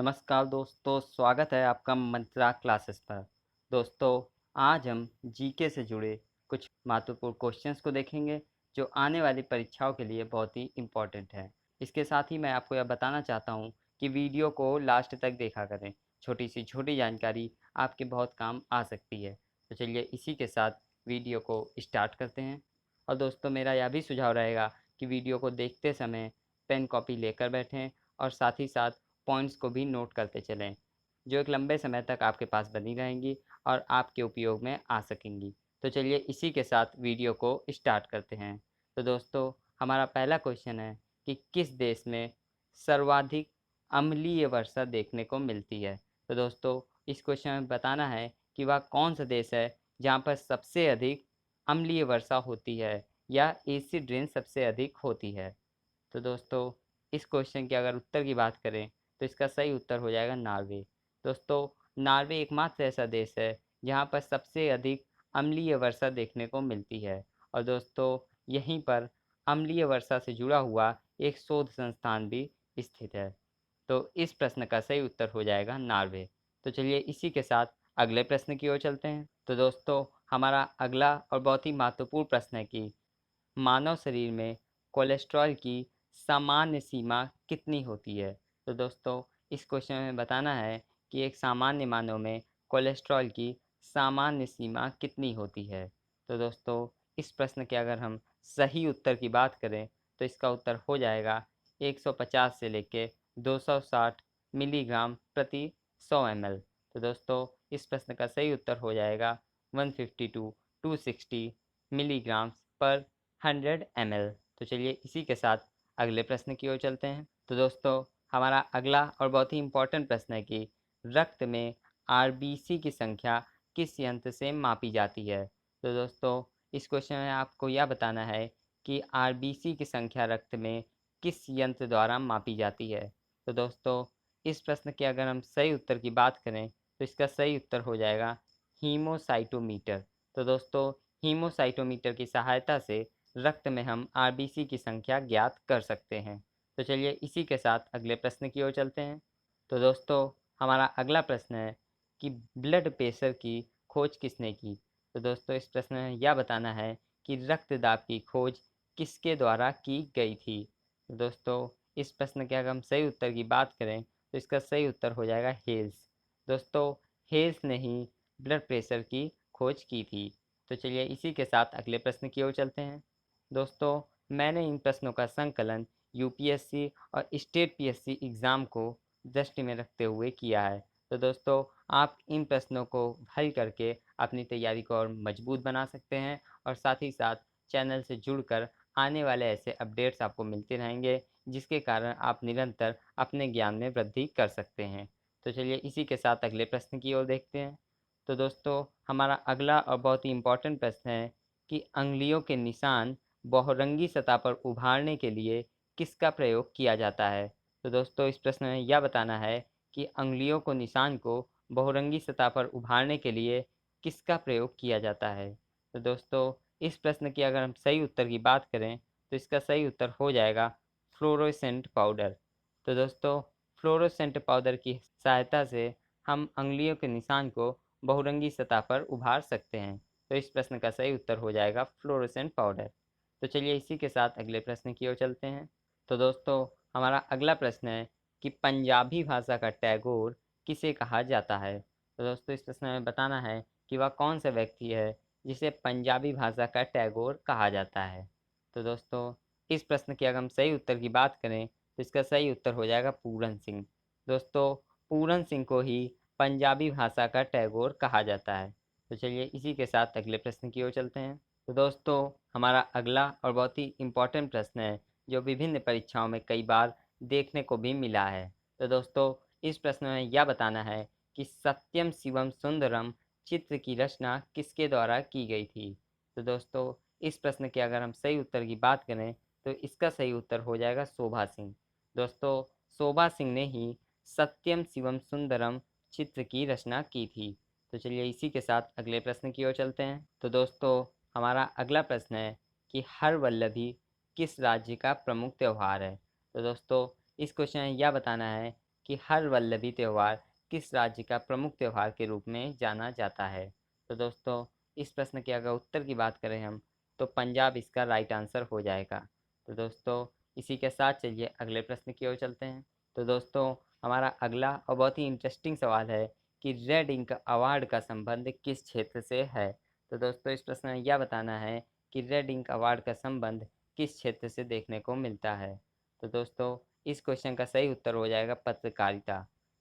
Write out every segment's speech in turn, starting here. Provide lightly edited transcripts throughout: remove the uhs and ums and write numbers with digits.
नमस्कार दोस्तों, स्वागत है आपका मंत्रा क्लासेस पर। दोस्तों, आज हम जीके से जुड़े कुछ महत्वपूर्ण क्वेश्चंस को देखेंगे जो आने वाली परीक्षाओं के लिए बहुत ही इम्पोर्टेंट है। इसके साथ ही मैं आपको यह बताना चाहता हूं कि वीडियो को लास्ट तक देखा करें। छोटी सी छोटी जानकारी आपके बहुत काम आ सकती है। तो चलिए इसी के साथ वीडियो को स्टार्ट करते हैं। और दोस्तों, मेरा यह भी सुझाव रहेगा कि वीडियो को देखते समय पेन कॉपी लेकर बैठें और साथ ही साथ पॉइंट्स को भी नोट करते चलें, जो एक लंबे समय तक आपके पास बनी रहेंगी और आपके उपयोग में आ सकेंगी। तो चलिए इसी के साथ वीडियो को स्टार्ट करते हैं। तो दोस्तों, हमारा पहला क्वेश्चन है कि किस देश में सर्वाधिक अम्लीय वर्षा देखने को मिलती है। तो दोस्तों, इस क्वेश्चन में बताना है कि वह कौन सा देश है जहाँ पर सबसे अधिक अम्लीय वर्षा होती है या एसिड रेन सबसे अधिक होती है। तो दोस्तों, इस क्वेश्चन के अगर उत्तर की बात करें तो इसका सही उत्तर हो जाएगा नॉर्वे। दोस्तों, नॉर्वे एकमात्र ऐसा देश है जहाँ पर सबसे अधिक अम्लीय वर्षा देखने को मिलती है। और दोस्तों, यहीं पर अम्लीय वर्षा से जुड़ा हुआ एक शोध संस्थान भी स्थित है। तो इस प्रश्न का सही उत्तर हो जाएगा नॉर्वे। तो चलिए इसी के साथ अगले प्रश्न की ओर चलते हैं। तो दोस्तों, हमारा अगला और बहुत ही महत्वपूर्ण प्रश्न है कि मानव शरीर में कोलेस्ट्रॉल की सामान्य सीमा कितनी होती है। तो दोस्तों, इस क्वेश्चन में बताना है कि एक सामान्य मानव में कोलेस्ट्रॉल की सामान्य सीमा कितनी होती है। तो दोस्तों, इस प्रश्न के अगर हम सही उत्तर की बात करें तो इसका उत्तर हो जाएगा 150 से लेके 260 मिलीग्राम प्रति 100 ml। तो दोस्तों, इस प्रश्न का सही उत्तर हो जाएगा 150 टू 260 मिलीग्राम पर 100 ml। तो चलिए इसी के साथ अगले प्रश्न की ओर चलते हैं। तो दोस्तों, हमारा अगला और बहुत ही इम्पोर्टेंट प्रश्न है कि रक्त में आरबीसी की संख्या किस यंत्र से मापी जाती है। तो दोस्तों, इस क्वेश्चन में आपको यह बताना है कि आरबीसी की संख्या रक्त में किस यंत्र द्वारा मापी जाती है। तो दोस्तों, इस प्रश्न के अगर हम सही उत्तर की बात करें तो इसका सही उत्तर हो जाएगा हीमोसाइटोमीटर। तो दोस्तों, हीमोसाइटोमीटर की सहायता से रक्त में हम आरबीसी की संख्या ज्ञात कर सकते हैं। तो चलिए इसी के साथ अगले प्रश्न की ओर चलते हैं। तो दोस्तों, हमारा अगला प्रश्न है कि ब्लड प्रेशर की खोज किसने की। तो दोस्तों, इस प्रश्न में यह बताना है कि रक्तदाब की खोज किसके द्वारा की गई थी। तो दोस्तों, इस प्रश्न के अगर हम सही उत्तर की बात करें तो इसका सही उत्तर हो जाएगा हेल्स। दोस्तों, हेल्स ने ही ब्लड प्रेशर की खोज की थी। तो चलिए इसी के साथ अगले प्रश्न की ओर चलते हैं। दोस्तों, मैंने इन प्रश्नों का संकलन यूपीएससी और स्टेट पीएससी एग्ज़ाम को दृष्टि में रखते हुए किया है। तो दोस्तों, आप इन प्रश्नों को हल करके अपनी तैयारी को और मजबूत बना सकते हैं और साथ ही साथ चैनल से जुड़कर आने वाले ऐसे अपडेट्स आपको मिलते रहेंगे जिसके कारण आप निरंतर अपने ज्ञान में वृद्धि कर सकते हैं। तो चलिए इसी के साथ अगले प्रश्न की ओर देखते हैं। तो दोस्तों, हमारा अगला और बहुत ही इम्पोर्टेंट प्रश्न है कि अंगुलियों के निशान बहुरंगी सतह पर उभारने के लिए किसका प्रयोग किया जाता है। तो दोस्तों, इस प्रश्न में यह बताना है कि अंगुलियों को निशान को बहुरंगी सतह पर उभारने के लिए किसका प्रयोग किया जाता है। तो दोस्तों, इस प्रश्न की अगर हम सही उत्तर की बात करें तो इसका सही उत्तर हो जाएगा फ्लोरोसेंट पाउडर। तो दोस्तों, फ्लोरोसेंट पाउडर की सहायता से हम अंगुलियों के निशान को बहुरंगी सतह पर उभार सकते हैं। तो इस प्रश्न का सही उत्तर हो जाएगा फ्लोरोसेंट पाउडर। तो चलिए इसी के साथ अगले प्रश्न की ओर चलते हैं। तो दोस्तों, हमारा अगला प्रश्न है कि पंजाबी भाषा का टैगोर किसे कहा जाता है। तो दोस्तों, इस प्रश्न में बताना है कि वह कौन सा व्यक्ति है जिसे पंजाबी भाषा का टैगोर कहा जाता है। तो दोस्तों, इस प्रश्न की अगर हम सही उत्तर की बात करें तो इसका सही उत्तर हो जाएगा पूरन सिंह। दोस्तों, पूरन सिंह को ही पंजाबी भाषा का टैगोर कहा जाता है। तो चलिए इसी के साथ अगले प्रश्न की ओर चलते हैं। तो दोस्तों, हमारा अगला और बहुत ही इम्पोर्टेंट प्रश्न है जो विभिन्न परीक्षाओं में कई बार देखने को भी मिला है। तो दोस्तों, इस प्रश्न में यह बताना है कि सत्यम शिवम सुंदरम चित्र की रचना किसके द्वारा की गई थी। तो दोस्तों, इस प्रश्न के अगर हम सही उत्तर की बात करें तो इसका सही उत्तर हो जाएगा शोभा सिंह। दोस्तों, शोभा सिंह ने ही सत्यम शिवम सुंदरम चित्र की रचना की थी। तो चलिए इसी के साथ अगले प्रश्न की ओर चलते हैं। तो दोस्तों, हमारा अगला प्रश्न है कि हरवल्लभी किस राज्य का प्रमुख त्यौहार है। तो दोस्तों, इस क्वेश्चन में यह बताना है कि हर वल्लभी त्यौहार किस राज्य का प्रमुख त्यौहार के रूप में जाना जाता है? तो दोस्तों, इस प्रश्न के अगर उत्तर की बात करें हम, तो पंजाब इसका राइट आंसर हो जाएगा। तो दोस्तों, इसी के साथ चलिए अगले प्रश्न की ओर चलते हैं। तो दोस्तों, हमारा अगला और बहुत ही इंटरेस्टिंग सवाल है कि रेड इंक अवार्ड का संबंध किस क्षेत्र से है? तो दोस्तों, इस प्रश्न में यह बताना है कि रेड इंक अवार्ड का संबंध किस क्षेत्र से देखने को मिलता है। तो दोस्तों, इस क्वेश्चन का सही उत्तर हो जाएगा पत्रकारिता।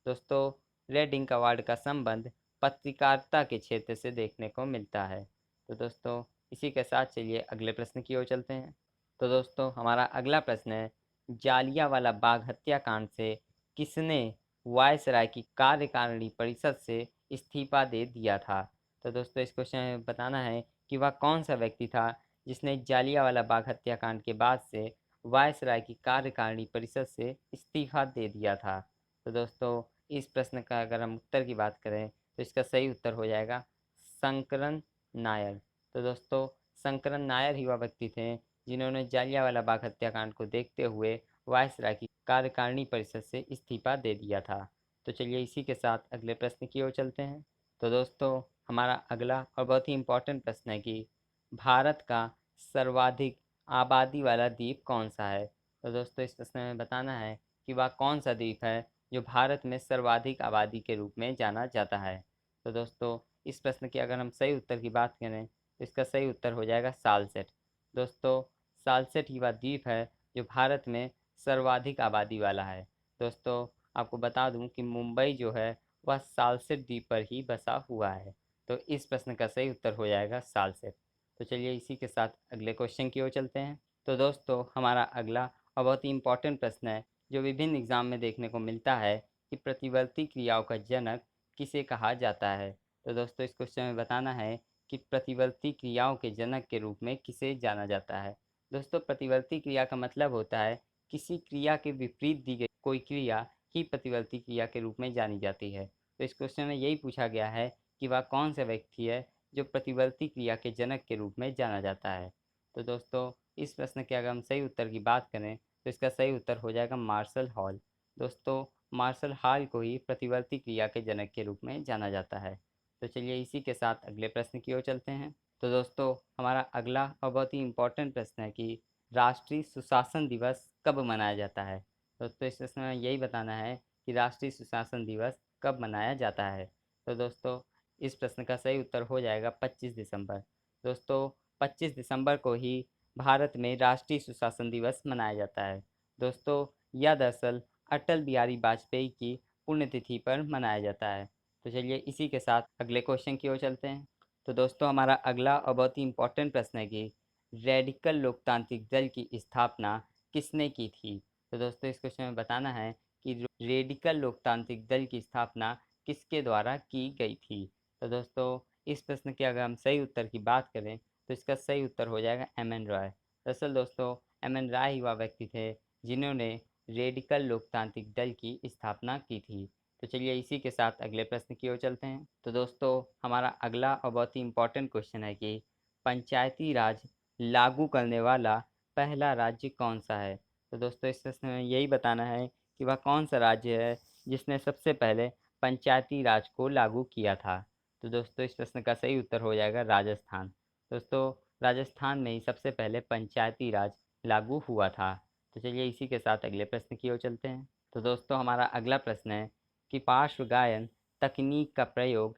दोस्तों, रेड इंक अवार्ड का संबंध पत्रकारिता के क्षेत्र से देखने को मिलता है। तो दोस्तों, इसी के साथ चलिए अगले प्रश्न की ओर चलते हैं। तो दोस्तों, हमारा अगला प्रश्न है, जालियांवाला बाग हत्याकांड से किसने वायसराय की कार्यकारिणी परिषद से इस्तीफा दे दिया था? तो दोस्तों, इस क्वेश्चन में बताना है कि वह कौन सा व्यक्ति था जिसने जालियांवाला बाग हत्याकांड के बाद से वायसराय की कार्यकारिणी परिषद से इस्तीफा दे दिया था। तो दोस्तों, इस प्रश्न का अगर हम उत्तर की बात करें तो इसका सही उत्तर हो जाएगा शंकरन नायर। तो दोस्तों, शंकरन नायर ही वह व्यक्ति थे जिन्होंने जालियांवाला बाग हत्याकांड को देखते हुए वायसराय की कार्यकारिणी परिषद से इस्तीफा दे दिया था। तो चलिए इसी के साथ अगले प्रश्न की ओर चलते हैं। तो दोस्तों, हमारा अगला और बहुत ही इम्पोर्टेंट प्रश्न है कि भारत का सर्वाधिक आबादी वाला द्वीप कौन सा है? तो दोस्तों, इस प्रश्न में बताना है कि वह कौन सा द्वीप है जो भारत में सर्वाधिक आबादी के रूप में जाना जाता है। तो दोस्तों, इस प्रश्न की अगर हम सही उत्तर की बात करें तो इसका सही उत्तर हो जाएगा सालसेट। दोस्तों, सालसेट ही वह द्वीप है जो भारत में सर्वाधिक आबादी वाला है। दोस्तों, आपको बता दूं कि मुंबई जो है वह सालसेट द्वीप पर ही बसा हुआ है। तो इस प्रश्न का सही उत्तर हो जाएगा सालसेट। तो चलिए इसी के साथ अगले क्वेश्चन की ओर चलते हैं। तो दोस्तों, हमारा अगला और बहुत ही इम्पोर्टेंट प्रश्न है जो विभिन्न एग्जाम में देखने को मिलता है कि प्रतिवर्ती क्रियाओं का जनक किसे कहा जाता है? तो दोस्तों, इस क्वेश्चन में बताना है कि प्रतिवर्ती क्रियाओं के जनक के रूप में किसे जाना जाता है। दोस्तों, प्रतिवर्ती क्रिया का मतलब होता है किसी क्रिया के विपरीत दी गई कोई क्रिया ही प्रतिवर्ती क्रिया के रूप में जानी जाती है। तो इस क्वेश्चन में यही पूछा गया है कि वह कौन सा व्यक्ति है जो प्रतिवर्ती क्रिया के जनक के रूप में जाना जाता है। तो दोस्तों, इस प्रश्न के अगर हम सही उत्तर की बात करें तो इसका सही उत्तर हो जाएगा मार्शल हॉल। दोस्तों, मार्शल हॉल को ही प्रतिवर्ती क्रिया के जनक के रूप में जाना जाता है। तो चलिए इसी के साथ अगले प्रश्न की ओर चलते हैं। तो दोस्तों, हमारा अगला और बहुत ही इम्पोर्टेंट प्रश्न है कि राष्ट्रीय सुशासन दिवस कब मनाया जाता है? दोस्तों, इस प्रश्न में यही बताना है कि राष्ट्रीय सुशासन दिवस कब मनाया जाता है। तो दोस्तों, इस प्रश्न का सही उत्तर हो जाएगा 25 दिसंबर। दोस्तों, 25 दिसंबर को ही भारत में राष्ट्रीय सुशासन दिवस मनाया जाता है। दोस्तों, यह दरअसल अटल बिहारी वाजपेयी की पुण्यतिथि पर मनाया जाता है। तो चलिए इसी के साथ अगले क्वेश्चन की ओर चलते हैं। तो दोस्तों, हमारा अगला और बहुत ही इम्पोर्टेंट प्रश्न है कि रेडिकल लोकतांत्रिक दल की स्थापना किसने की थी? तो दोस्तों, इस क्वेश्चन में बताना है कि रेडिकल लोकतांत्रिक दल की स्थापना किसके द्वारा की गई थी? तो दोस्तों, इस प्रश्न के अगर हम सही उत्तर की बात करें तो इसका सही उत्तर हो जाएगा एम.एन. रॉय। दरअसल दोस्तों, एम.एन. रॉय ही वह व्यक्ति थे जिन्होंने रेडिकल लोकतांत्रिक दल की स्थापना की थी। तो चलिए इसी के साथ अगले प्रश्न की ओर चलते हैं। तो दोस्तों, हमारा अगला और बहुत ही इम्पोर्टेंट क्वेश्चन है कि पंचायती राज लागू करने वाला पहला राज्य कौन सा है? तो दोस्तों, इस प्रश्न में यही बताना है कि वह कौन सा राज्य है जिसने सबसे पहले पंचायती राज को लागू किया था। तो दोस्तों, इस प्रश्न का सही उत्तर हो जाएगा राजस्थान। दोस्तों, राजस्थान में ही सबसे पहले पंचायती राज लागू हुआ था। तो चलिए इसी के साथ अगले प्रश्न की ओर चलते हैं। तो दोस्तों, हमारा अगला प्रश्न है कि पार्श्व गायन तकनीक का प्रयोग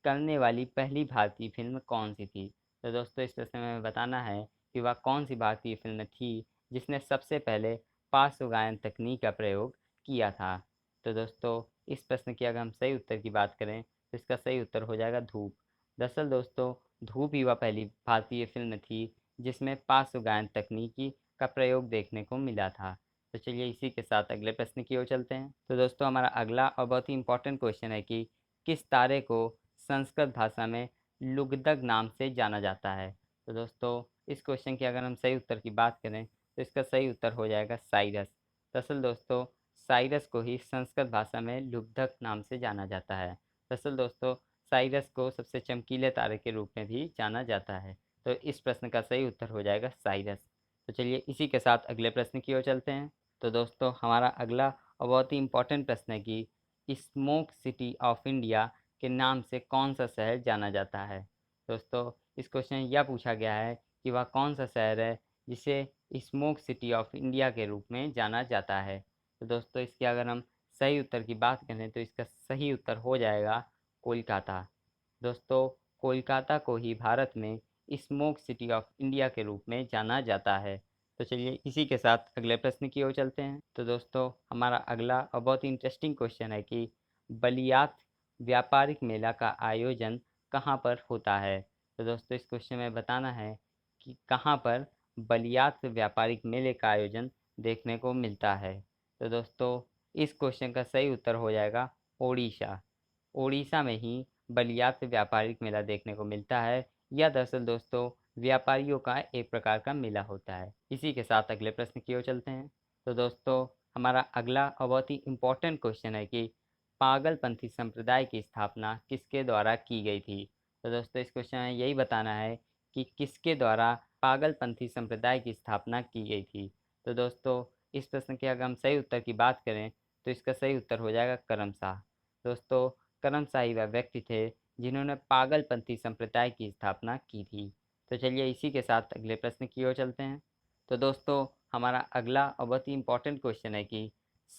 करने वाली पहली भारतीय फिल्म कौन सी थी? तो दोस्तों, इस प्रश्न में बताना है कि वह कौन सी भारतीय फिल्म थी जिसने सबसे पहले पार्श्व गायन तकनीक का प्रयोग किया था। तो दोस्तों, इस प्रश्न की अगर हम सही उत्तर की बात करें तो इसका सही उत्तर हो जाएगा धूप। दरअसल दोस्तों, धूप ही वह पहली भारतीय फिल्म थी जिसमें पार्श्व गायन तकनीकी का प्रयोग देखने को मिला था। तो चलिए इसी के साथ अगले प्रश्न की ओर चलते हैं। तो दोस्तों, हमारा अगला और बहुत ही इम्पोर्टेंट क्वेश्चन है कि किस तारे को संस्कृत भाषा में लुगदग नाम से जाना जाता है? तो दोस्तों, इस क्वेश्चन की अगर हम सही उत्तर की बात करें तो इसका सही उत्तर हो जाएगा साइरस। दरअसल दोस्तों, साइरस को ही संस्कृत भाषा में लुब्धक नाम से जाना जाता है। दरअसल दोस्तों, साइरस को सबसे चमकीले तारे के रूप में भी जाना जाता है। तो इस प्रश्न का सही उत्तर हो जाएगा साइरस। तो चलिए इसी के साथ अगले प्रश्न की ओर चलते हैं। तो दोस्तों, हमारा अगला और बहुत ही इम्पोर्टेंट प्रश्न है कि स्मोक सिटी ऑफ इंडिया के नाम से कौन सा शहर जाना जाता है। दोस्तों, इस क्वेश्चन में यह पूछा गया है कि वह कौन सा शहर है जिसे स्मोक सिटी ऑफ इंडिया के रूप में जाना जाता है। तो दोस्तों, इसके अगर हम सही उत्तर की बात करें तो इसका सही उत्तर हो जाएगा कोलकाता। दोस्तों, कोलकाता को ही भारत में स्मोक सिटी ऑफ इंडिया के रूप में जाना जाता है। तो चलिए इसी के साथ अगले प्रश्न की ओर चलते हैं। तो दोस्तों, हमारा अगला और बहुत ही इंटरेस्टिंग क्वेश्चन है कि बलियात व्यापारिक मेला का आयोजन कहाँ पर होता है। तो दोस्तों, इस क्वेश्चन में बताना है कि कहाँ पर बलियात व्यापारिक मेले का आयोजन देखने को मिलता है। तो दोस्तों, इस क्वेश्चन का सही उत्तर हो जाएगा ओडिशा। ओडिशा में ही बलियात व्यापारिक मेला देखने को मिलता है। यह दरअसल दोस्तों व्यापारियों का एक प्रकार का मेला होता है। इसी के साथ अगले प्रश्न की ओर चलते हैं। तो दोस्तों, हमारा अगला और बहुत ही इम्पोर्टेंट क्वेश्चन है कि पागलपंथी संप्रदाय की स्थापना किसके द्वारा की गई थी। तो दोस्तों, इस क्वेश्चन में यही बताना है कि किसके द्वारा पागलपंथी संप्रदाय की स्थापना की गई थी। तो दोस्तों, इस प्रश्न के अगर हम सही उत्तर की बात करें तो इसका सही उत्तर हो जाएगा करमशाह। दोस्तों, करमशाही वह व्यक्ति थे जिन्होंने पागलपंथी संप्रदाय की स्थापना की थी। तो चलिए इसी के साथ अगले प्रश्न की ओर चलते हैं। तो दोस्तों, हमारा अगला और बहुत ही इम्पोर्टेंट क्वेश्चन है कि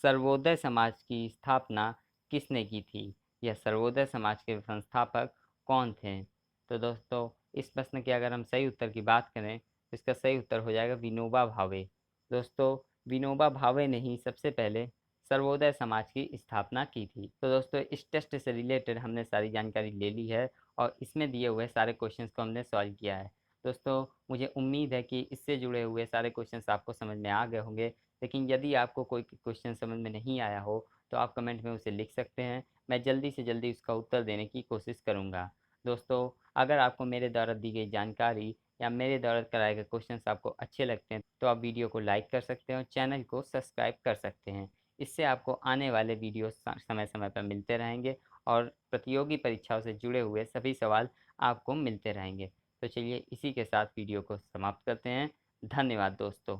सर्वोदय समाज की स्थापना किसने की थी। यह सर्वोदय समाज के संस्थापक कौन थे। तो दोस्तों, इस प्रश्न के अगर हम सही उत्तर की बात करें तो इसका सही उत्तर हो जाएगा विनोबा भावे। दोस्तों, विनोबा भावे ने ही सबसे पहले सर्वोदय समाज की स्थापना की थी। तो दोस्तों, इस टेस्ट से रिलेटेड हमने सारी जानकारी ले ली है और इसमें दिए हुए सारे क्वेश्चंस को हमने सॉल्व किया है। दोस्तों, मुझे उम्मीद है कि इससे जुड़े हुए सारे क्वेश्चंस आपको समझ में आ गए होंगे। लेकिन यदि आपको कोई क्वेश्चन समझ में नहीं आया हो तो आप कमेंट में उसे लिख सकते हैं। मैं जल्दी से जल्दी उसका उत्तर देने की कोशिश करूँगा। दोस्तों, अगर आपको मेरे द्वारा दी गई जानकारी या मेरे द्वारा कराए गए क्वेश्चंस आपको अच्छे लगते हैं तो आप वीडियो को लाइक कर सकते हैं और चैनल को सब्सक्राइब कर सकते हैं। इससे आपको आने वाले वीडियो समय समय पर मिलते रहेंगे और प्रतियोगी परीक्षाओं से जुड़े हुए सभी सवाल आपको मिलते रहेंगे। तो चलिए इसी के साथ वीडियो को समाप्त करते हैं। धन्यवाद दोस्तों।